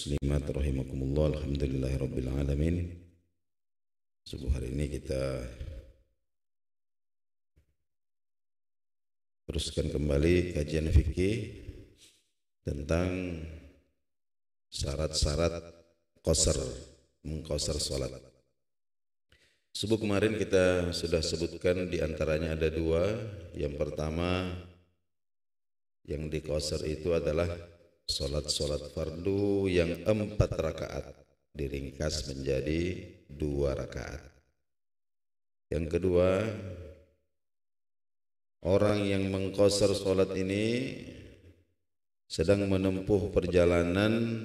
Muslimat rahimakumullah, alhamdulillahirabbil alamin. Subuh hari ini kita teruskan kembali kajian fikih tentang syarat-syarat qasar, mengqasar salat. Subuh kemarin kita sudah sebutkan diantaranya ada dua. Yang pertama yang diqasar itu adalah salat fardu yang 4 rakaat diringkas menjadi 2 rakaat. Yang kedua, orang yang mengqasar salat ini sedang menempuh perjalanan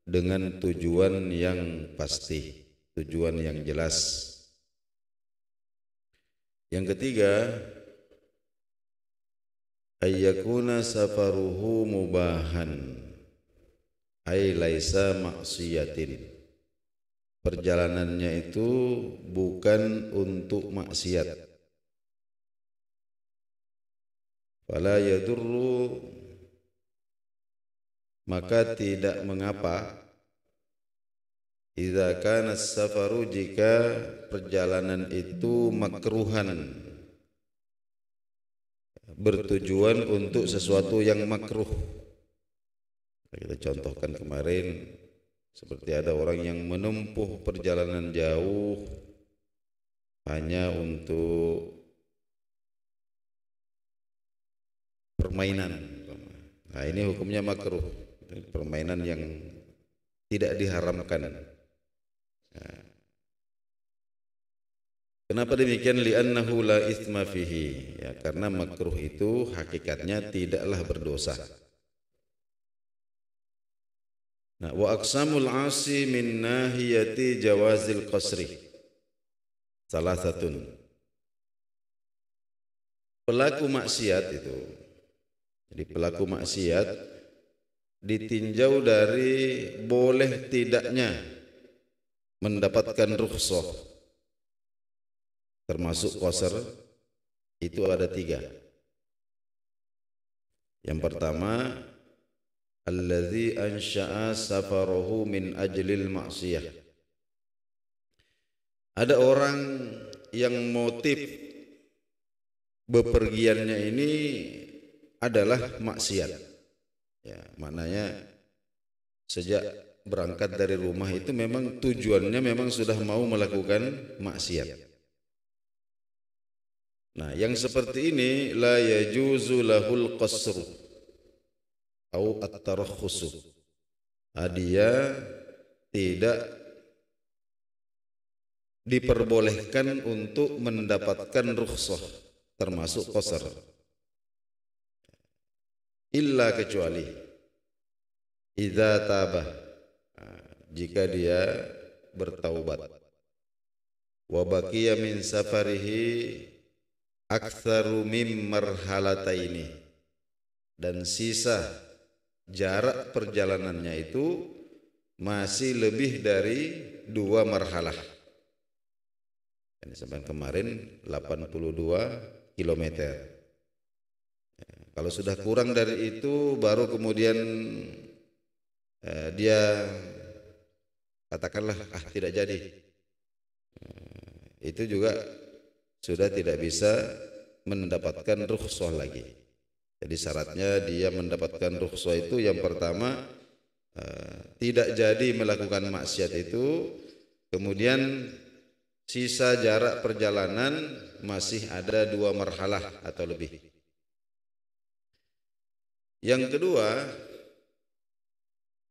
dengan tujuan yang pasti, tujuan yang jelas. Yang ketiga, ayyakuna safaruhu mubahan ay laisa maksiatin. Perjalanannya itu bukan untuk maksiat. Fala yadurru, maka tidak mengapa, idza kana safaru, jika perjalanan itu makruhan, bertujuan untuk sesuatu yang makruh. Kita contohkan kemarin, seperti ada orang yang menempuh perjalanan jauh hanya untuk permainan. Nah, ini hukumnya makruh, permainan yang tidak diharamkan. Nah, kenapa demikian? Li'annahu la itsma fihi, ya, karena makruh itu hakikatnya tidaklah berdosa. Nah, wa aqsamul 'asi min nahiyati jawazil qasri salah satu. Pelaku maksiat itu, jadi pelaku maksiat ditinjau dari boleh tidaknya mendapatkan rukhsah termasuk qasar itu ada 3. Yang pertama, alladzi ansha'a safarahu min ajlil ma'siyah. Ada orang yang motif bepergiannya ini adalah maksiat. Ya, maknanya sejak berangkat dari rumah itu memang tujuannya memang sudah mau melakukan maksiat. Nah, yang seperti ini la yajuzu lahul qasru au at-tarakhusu. Dia tidak diperbolehkan untuk mendapatkan rukhsah termasuk qasar, illa kecuali idza tabah, jika dia bertaubat, wa baqiya min safarihi aktsaru mim marhalataini, dan sisa jarak perjalanannya itu masih lebih dari 2 marhalah. Ini sampai kemarin 82 kilometer. Kalau sudah kurang dari itu baru kemudian dia katakanlah tidak jadi. Itu juga sudah tidak bisa mendapatkan rukhsah lagi. Jadi syaratnya dia mendapatkan rukhsah itu yang pertama tidak jadi melakukan maksiat itu, kemudian sisa jarak perjalanan masih ada 2 marhalah atau lebih. Yang kedua,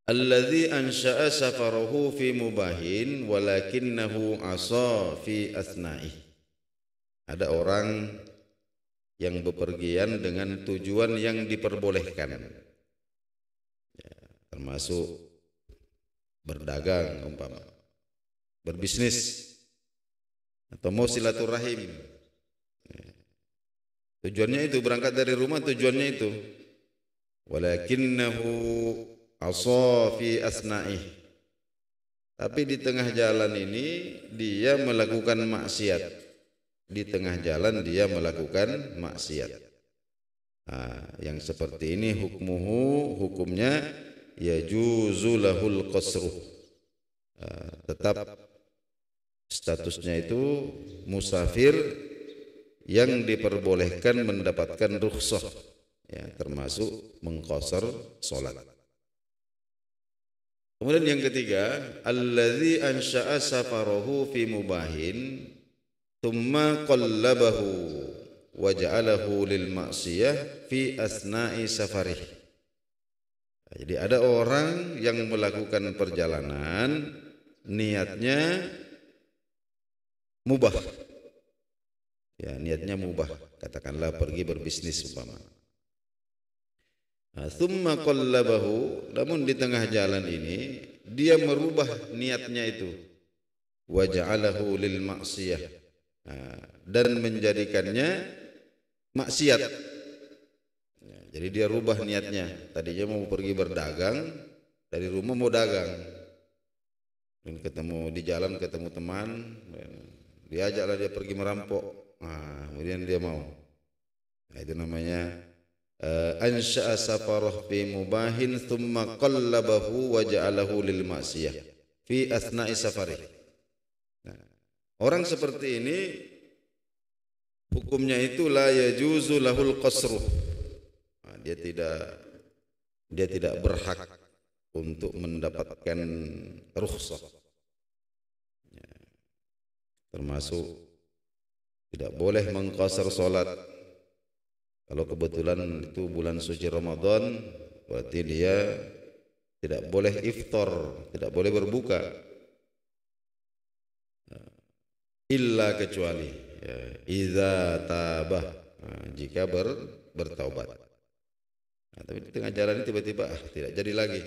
alladzi ansha'a safarahu fi mubahin walakinnahu asa fi asna'i. Ada orang yang bepergian dengan tujuan yang diperbolehkan, ya, termasuk berdagang, umpama berbisnis atau mau silaturahim. Ya, tujuannya itu, berangkat dari rumah tujuannya itu. Walakinnahu asa fi asna'i, tapi di tengah jalan ini dia melakukan maksiat. Di tengah jalan dia melakukan maksiat. Nah, yang seperti ini hukumnya yajuzu lahul qasru. Tetap statusnya itu musafir yang diperbolehkan mendapatkan rukhsah, ya, termasuk mengqasar salat. Kemudian yang ketiga, allazi ansha'a safarahu fi mubahin thumma qallabahu wa ja'alahu lil ma'siyah fi asna'i safarih. Jadi ada orang yang melakukan perjalanan niatnya mubah. Ya, niatnya mubah, katakanlah pergi berbisnis umpama. Thumma qallabahu, namun di tengah jalan ini dia merubah niatnya itu. Wa ja'alahu lil ma'siyah, dan menjadikannya maksiat. Jadi dia rubah niatnya. Tadinya mau pergi berdagang, dari rumah mau dagang. Dan ketemu di jalan, ketemu teman, diajaklah dia pergi merampok. Kemudian dia mau. Itu namanya ansha'a safarah fi mubahin thumma qallabahu wa ja'alahu lil ma'siyah fi asna'i safarih. Orang seperti ini hukumnya itu la yajuzu lahul qasru. Dia tidak berhak untuk mendapatkan rukhsah. Termasuk tidak boleh mengqasar salat. Kalau kebetulan itu bulan suci Ramadan, berarti dia tidak boleh iftar, tidak boleh berbuka. Illa kecuali idza tabah, jika bertaubat. Tapi di tengah jalan ini tiba-tiba tidak jadi lagi.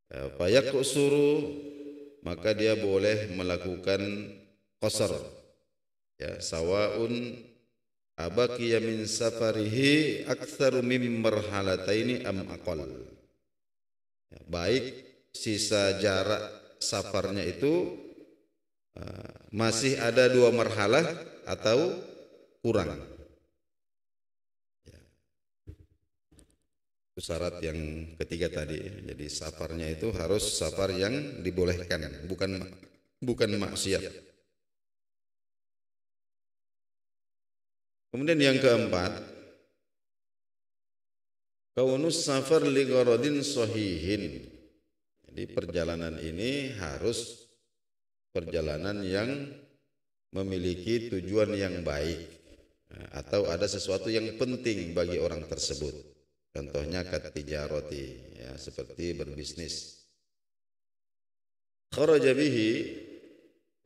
Fayaqsuru, maka dia boleh melakukan qasar. Ya, sawaun abaqiya min safarihi aktsaru min marhalataini am aqall. Ya, baik sisa jarak safarnya itu masih ada 2 marhalah atau kurang. Itu syarat yang ketiga tadi. Jadi safarnya itu harus safar yang dibolehkan, bukan maksiat. Kemudian yang keempat, kaunus safar li gharadin sahihin. Jadi perjalanan ini harus perjalanan yang memiliki tujuan yang baik, atau ada sesuatu yang penting bagi orang tersebut. Contohnya katijarati, ya, seperti berbisnis. Kharaja bihi,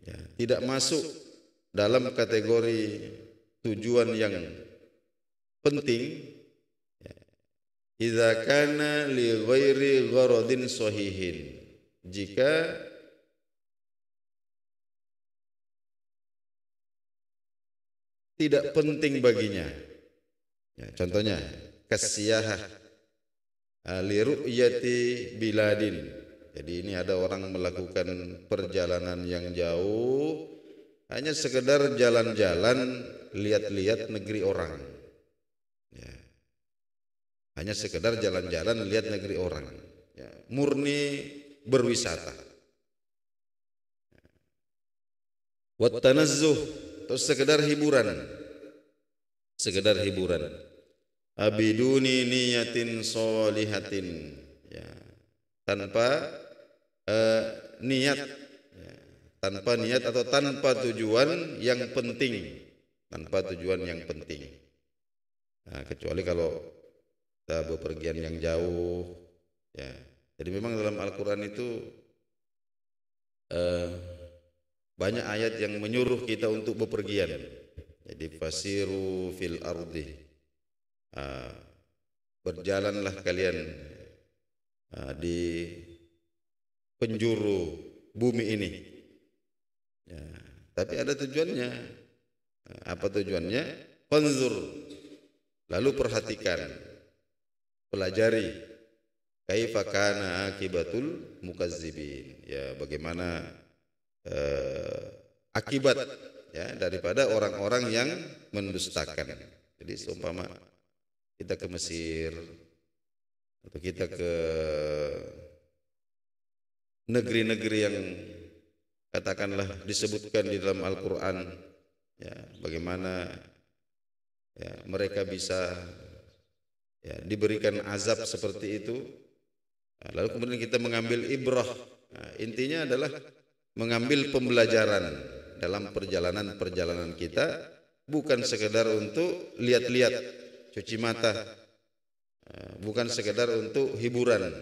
ya, tidak masuk dalam kategori tujuan yang penting, ya, idza kana li ghairi gharadin sahihin, jika tidak penting baginya. Ya, contohnya kasiyahah li ru'yati biladin. Jadi ini ada orang melakukan perjalanan yang jauh hanya sekedar jalan-jalan, lihat-lihat negeri orang. Ya. Hanya sekedar jalan-jalan, lihat negeri orang. Ya. Murni berwisata. Wat tanazzuh, terus sekedar hiburan. Sekedar hiburan. Abiduni niyatin solihatin, ya, tanpa niat, ya, tanpa niat atau tanpa tujuan yang penting, Nah, kecuali kalau kita bepergian yang jauh, ya. Jadi memang dalam Al-Quran itu banyak ayat yang menyuruh kita untuk bepergian. Jadi fasiru fil ardi, berjalanlah kalian di penjuru bumi ini. Ya, tapi ada tujuannya. Apa tujuannya? Fanzur, lalu perhatikan, pelajari, kaifa kana akibatul mukazzibin. Ya, bagaimana akibat, ya, daripada orang-orang yang mendustakan. Jadi seumpama kita ke Mesir, atau kita ke negeri-negeri yang katakanlah disebutkan di dalam Al-Quran, ya, bagaimana ya, mereka bisa ya, diberikan azab seperti itu. Nah, lalu kemudian kita mengambil ibrah. Nah, intinya adalah mengambil pembelajaran dalam perjalanan-perjalanan kita, bukan sekedar untuk lihat-lihat, cuci mata, bukan sekedar untuk hiburan.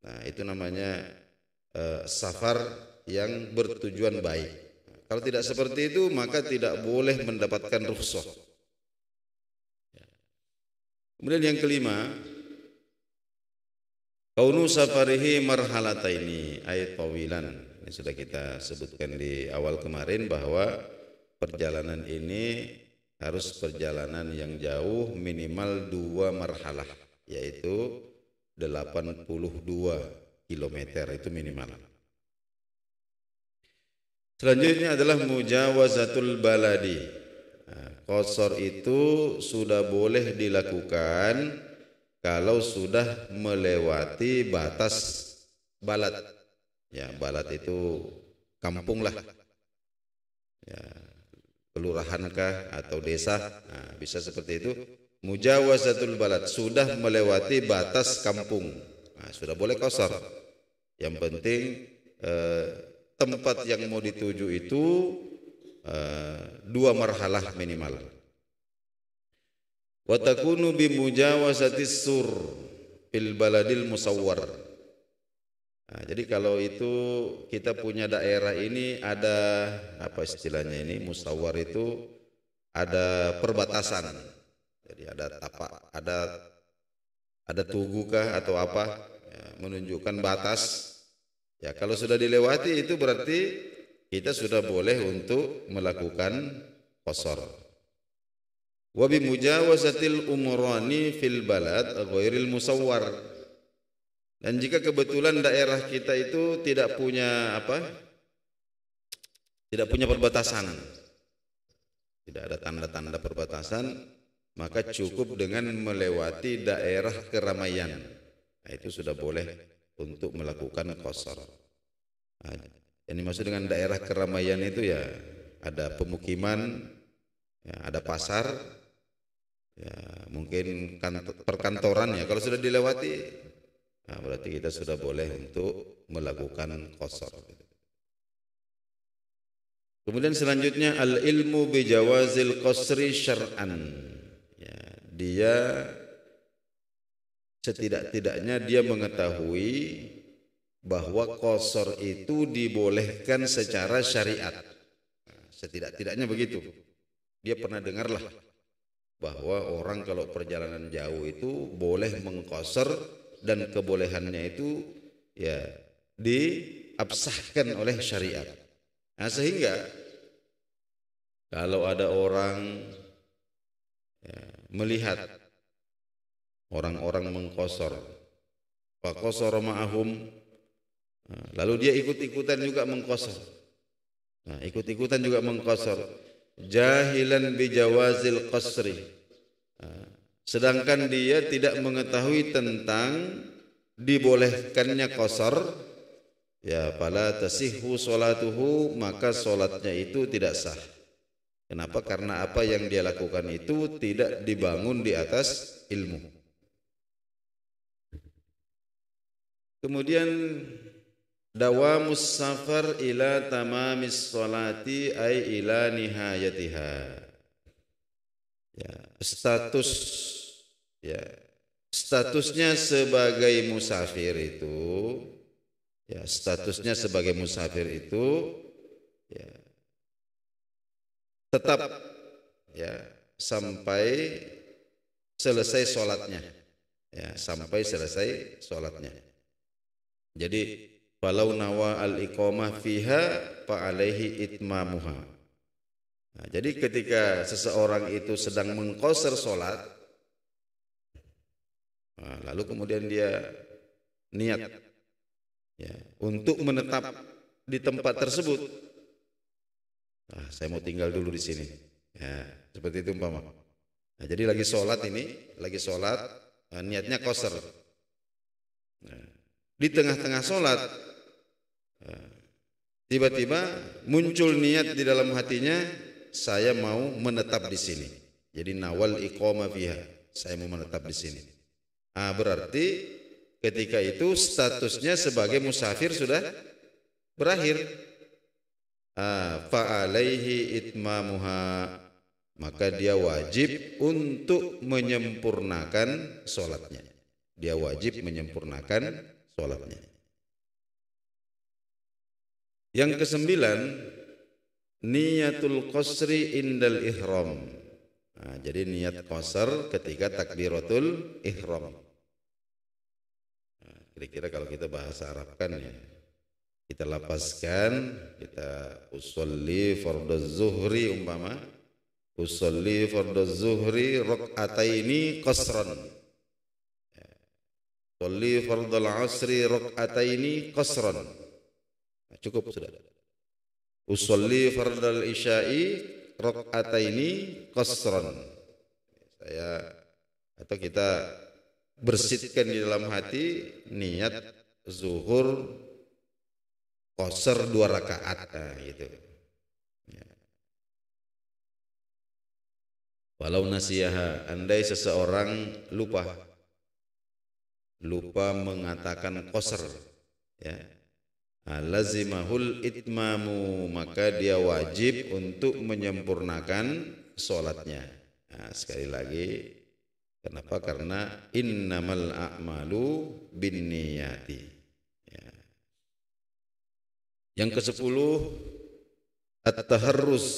Nah, itu namanya safar yang bertujuan baik. Kalau tidak seperti itu, maka tidak boleh mendapatkan rukhsah. Kemudian yang kelima, kaunu safarihi marhalataini ay tawilan. Ini sudah kita sebutkan di awal kemarin bahwa perjalanan ini harus perjalanan yang jauh, minimal 2 marhalah, yaitu 82 kilometer itu minimal. Selanjutnya adalah mujawazatul baladi. Qasar itu sudah boleh dilakukan kalau sudah melewati batas balad. Ya, balad itu kampung lah. Ya, kelurahankah atau desa. Nah, bisa seperti itu. Mujawazatul balad, sudah melewati batas kampung. Nah, sudah boleh qasar. Yang penting tempat yang mau dituju itu 2 marhalah minimal. Wa takunu bi mujawazatis sur fil baladil musawwar. Nah, jadi kalau itu kita punya daerah ini ada apa istilahnya ini, musawwar itu ada perbatasan. Jadi ada tapak, ada tugukah atau apa ya, menunjukkan batas. Ya, kalau sudah dilewati itu berarti kita sudah boleh untuk melakukan qasar. Wa bi mujawazatil umrani fil balad ghairil musawwar. Dan jika kebetulan daerah kita itu tidak punya apa? Tidak punya perbatasan. Tidak ada tanda-tanda perbatasan, maka cukup dengan melewati daerah keramaian. Nah, itu sudah boleh untuk melakukan qasar. Nah, yang dimaksud dengan daerah keramaian itu ya ada pemukiman, ya, ada pasar, ya, mungkin perkantoran ya. Kalau sudah dilewati, nah, berarti kita sudah boleh untuk melakukan qasar. Kemudian selanjutnya al-ilmu bi jawazil qasri syar'an. Ya, dia setidak-tidaknya dia mengetahui bahwa qasar itu dibolehkan secara syariat. Setidak-tidaknya begitu. Dia pernah dengarlah bahwa orang kalau perjalanan jauh itu boleh mengqasar dan kebolehannya itu ya diabsahkan oleh syariat. Nah, sehingga kalau ada orang ya, melihat orang-orang mengqasar, fa qasara ma'ahum, lalu dia ikut-ikutan juga mengqasar. Nah, ikut-ikutan juga mengqasar. Jahilan bijawazil qasri. Sedangkan dia tidak mengetahui tentang dibolehkannya qasar, ya fala tasihhu salatuhu, maka salatnya itu tidak sah. Kenapa? Karena apa yang dia lakukan itu tidak dibangun di atas ilmu. Kemudian dawamus safar ila tamamis salati ay ila nihayatiha. Ya, statusnya sebagai musafir itu, ya, statusnya sebagai musafir itu ya, tetap ya sampai selesai sholatnya, ya, sampai selesai sholatnya. Jadi falau nawa al-iqamah fiha fa alaihi itmamuha. Nah, jadi ketika seseorang itu sedang mengqasar sholat, nah, lalu kemudian dia niat ya, untuk menetap di tempat tersebut, nah, saya mau tinggal dulu di sini, ya, seperti itu umpama. Nah, jadi lagi sholat ini, niatnya qasar. di tengah-tengah sholat tiba-tiba muncul niat di dalam hatinya, saya mau menetap di sini. Jadi nawal iqamah fiha, saya mau menetap di sini. Berarti ketika itu statusnya sebagai musafir sudah berakhir. Fa'alaihi itmamuha, maka dia wajib untuk menyempurnakan sholatnya. Dia wajib menyempurnakan sholatnya. Yang kesembilan, niyatul qasri indal ihram. Jadi niat qasar ketika takbiratul ihram. Kira-kira kalau kita bahasa Arabkan ya, kita lapaskan, kita usolli fardhu zuhri umpama, usolli fardhu zuhri rakaataini qasran. Usolli fardhu asri rakaataini qasran. Cukup sudah. Usolli fardhu isya'i rakaataini qasran. Atau kita bersihkan di dalam hati niat zuhur qasar 2 rakaat, gitu. Ya. Walau nasiyaha, andai seseorang lupa mengatakan qasar, ya, lazimahul itmamu, maka dia wajib untuk menyempurnakan sholatnya. Sekali lagi, kenapa? Karena innamal a'malu binniyati. Yang ke-10, at-taharruz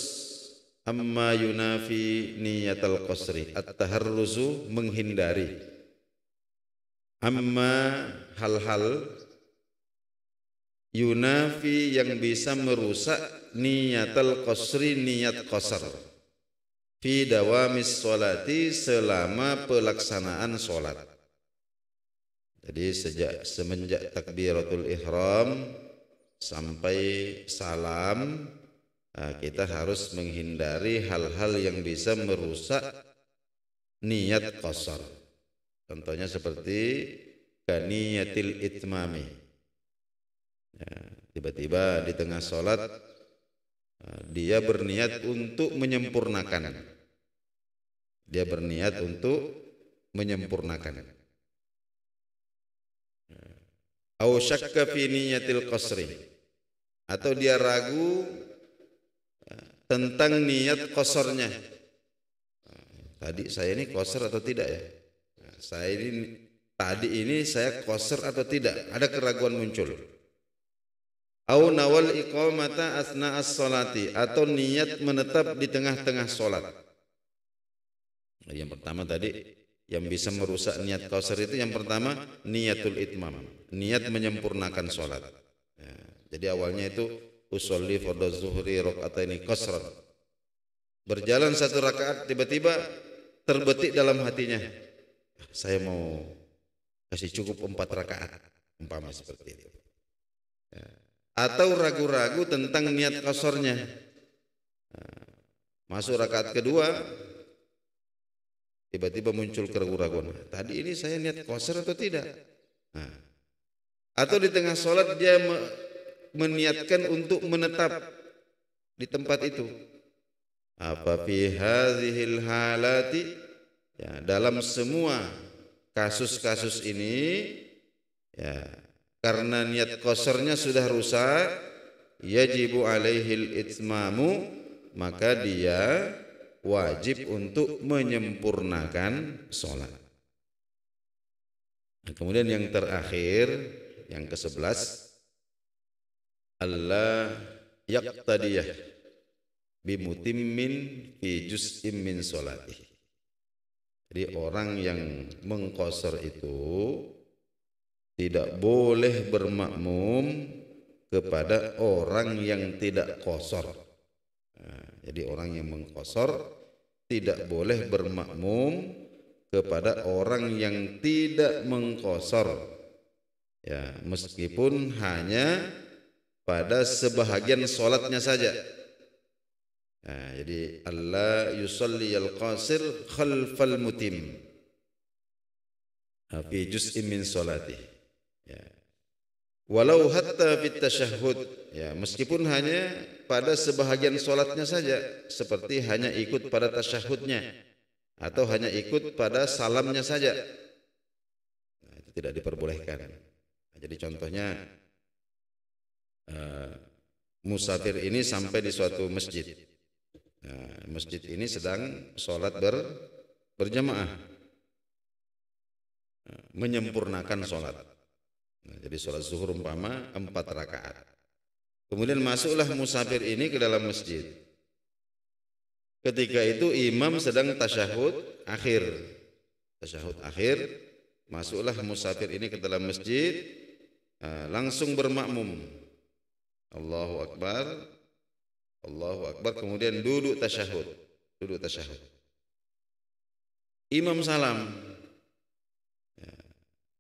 amma yunafi niyatal qasri. At-taharruzu, menghindari, amma, hal-hal, yunafi, yang bisa merusak niyatal qasri, niat qasar, fi dawamis sholati, selama pelaksanaan sholat. Jadi semenjak takbiratul ihram sampai salam, kita harus menghindari hal-hal yang bisa merusak niat qasar. Contohnya seperti kaniyatil itmami. Tiba-tiba di tengah sholat dia berniat untuk menyempurnakan. Dia berniat untuk menyempurnakan. Au syakka fi niyatil qasri, atau dia ragu tentang niat qasarnya. Tadi saya ini qasar atau tidak ya? Tadi ini saya qasar atau tidak? Ada keraguan muncul. Au nawal iqamata asna as-salati, atau niat menetap di tengah-tengah sholat. Yang pertama tadi, yang bisa merusak niat qasar itu yang pertama niatul itmam, niat menyempurnakan sholat. Jadi awalnya itu usolli fardhu zuhri rakaataini qasran. Berjalan 1 rakaat, tiba-tiba terbetik dalam hatinya, saya mau kasih cukup 4 rakaat, umpama seperti itu. Atau ragu-ragu tentang niat qasarnya. Masuk rakaat kedua, tiba-tiba muncul keraguan. Tadi ini saya niat qasar atau tidak? Atau di tengah sholat dia meniatkan untuk menetap di tempat itu. Apa fi hadhil halati, ya, dalam semua kasus-kasus ini, ya, karena niat qasarnya sudah rusak, yajibu alaihil itmamu, maka dia wajib untuk menyempurnakan sholat. Kemudian yang terakhir, yang ke-11, Allah yaqtadiyah bimutimmin fi juz'im min sholati. Jadi orang yang mengqasar itu tidak boleh bermakmum kepada orang yang tidak qasar. Jadi orang yang mengqasar tidak boleh bermakmum kepada orang yang tidak mengqasar, ya, meskipun hanya pada sebahagian sholatnya saja. Jadi Allah yusalli al-qasir khalfal mutim fi juz'in min sholati. walau hatta fit tasyahhud, ya meskipun hanya pada sebahagian salatnya saja, seperti hanya ikut pada tasyahudnya atau hanya ikut pada salamnya saja, nah, itu tidak diperbolehkan. Nah, jadi contohnya musafir ini sampai di suatu masjid. Nah, masjid ini sedang sholat berjamaah, menyempurnakan sholat. Nah, jadi sholat zuhur umpama 4 rakaat. Kemudian masuklah musafir ini ke dalam masjid. Ketika itu imam sedang tasyahud akhir. Tasyahud akhir, masuklah musafir ini ke dalam masjid, langsung bermakmum. Allahu Akbar, Allahu Akbar, kemudian duduk tasyahud. Duduk tasyahud. Imam salam.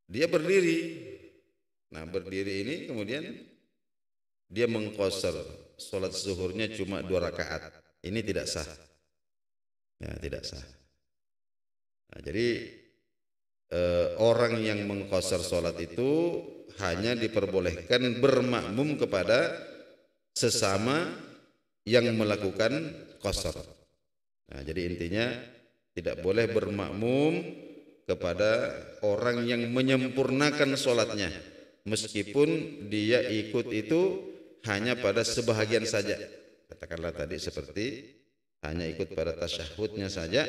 Dia berdiri. Nah, berdiri ini kemudian dia mengqasar salat zuhurnya cuma 2 rakaat. Ini tidak sah. Ya, tidak sah. Nah, jadi orang yang mengqasar salat itu hanya diperbolehkan bermakmum kepada sesama yang melakukan qasar. Nah, jadi intinya tidak boleh bermakmum kepada orang yang menyempurnakan salatnya, meskipun dia ikut itu hanya pada sebahagian saja. Katakanlah tadi seperti hanya ikut pada tasyahudnya saja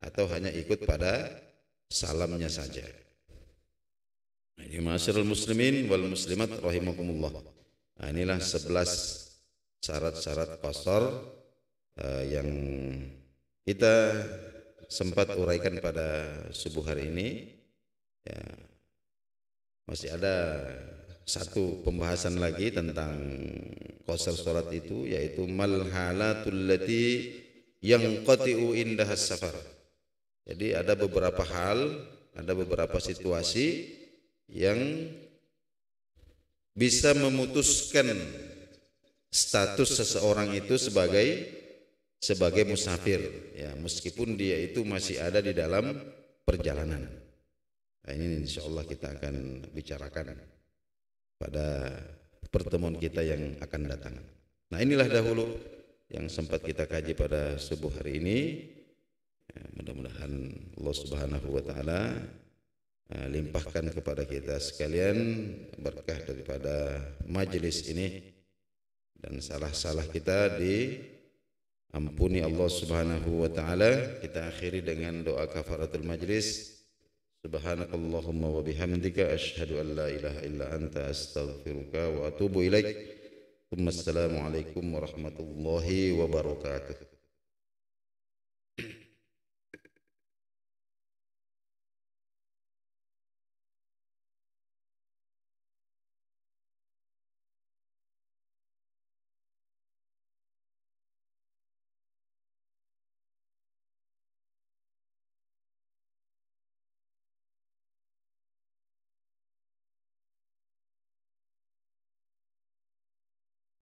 atau hanya ikut pada salamnya saja. Ini ma'asyiral muslimin wal muslimat rahimakumullah. Nah, inilah 11 syarat-syarat qasar yang kita sempat uraikan pada subuh hari ini. Ya, masih ada satu pembahasan lagi tentang qasar salat itu, yaitu malhalatul lati yanqati'u indahas safar. Jadi ada beberapa hal, ada beberapa situasi yang bisa memutuskan status seseorang itu sebagai musafir, ya, meskipun dia itu masih ada di dalam perjalanan. Nah, ini insyaallah kita akan bicarakan pada pertemuan kita yang akan datang. Nah, inilah dahulu yang sempat kita kaji pada subuh hari ini. Ya, mudah-mudahan Allah Subhanahu wa taala limpahkan kepada kita sekalian berkah daripada majelis ini, dan salah-salah kita diampuni Allah Subhanahu wa taala. Kita akhiri dengan doa kafaratul majlis. Subhanakallahumma wa bihamdika asyhadu an la ilaha illa anta astaghfiruka wa atubu ilaik. Assalamualaikum warahmatullahi wabarakatuh.